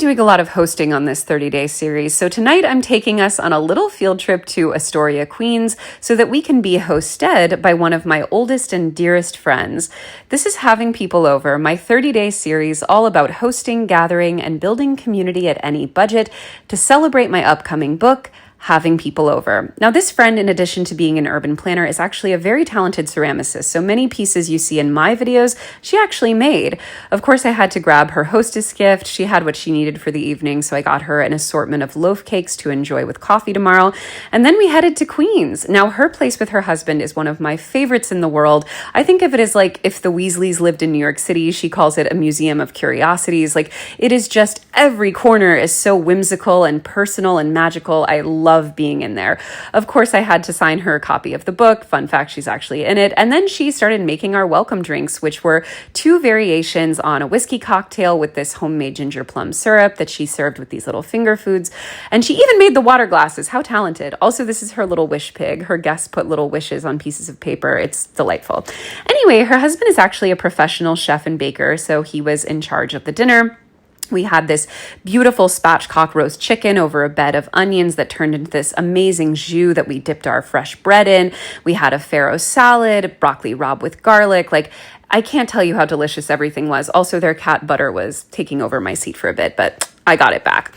doing a lot of hosting on this 30-day series, so tonight I'm taking us on a little field trip to Astoria, Queens, so that we can be hosted by one of my oldest and dearest friends. This is Having People Over, my 30-day series all about hosting, gathering, and building community at any budget to celebrate my upcoming book, Having People Over. Now, this friend, in addition to being an urban planner, is actually a very talented ceramicist. So many pieces you see in my videos, she actually made. Of course, I had to grab her hostess gift. She had what she needed for the evening, so I got her an assortment of loaf cakes to enjoy with coffee tomorrow. And then we headed to Queens. Now, her place with her husband is one of my favorites in the world. I think of it as like if the Weasleys lived in New York City. She calls it a museum of curiosities. Like, it is just every corner is so whimsical and personal and magical. I love being in there. Of course, I had to sign her a copy of the book. Fun fact, she's actually in it. And then she started making our welcome drinks, which were two variations on a whiskey cocktail with this homemade ginger plum syrup that she served with these little finger foods. And she even made the water glasses. How talented. Also, this is her little wish pig. Her guests put little wishes on pieces of paper. It's delightful. Anyway, her husband is actually a professional chef and baker, so he was in charge of the dinner. We had this beautiful spatchcock roast chicken over a bed of onions that turned into this amazing jus that we dipped our fresh bread in. We had a farro salad, broccoli rabe with garlic. Like, I can't tell you how delicious everything was. Also, their cat Butter was taking over my seat for a bit, but I got it back.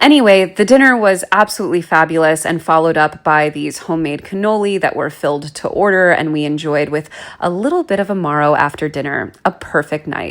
Anyway, the dinner was absolutely fabulous and followed up by these homemade cannoli that were filled to order, and we enjoyed with a little bit of Amaro after dinner. A perfect night.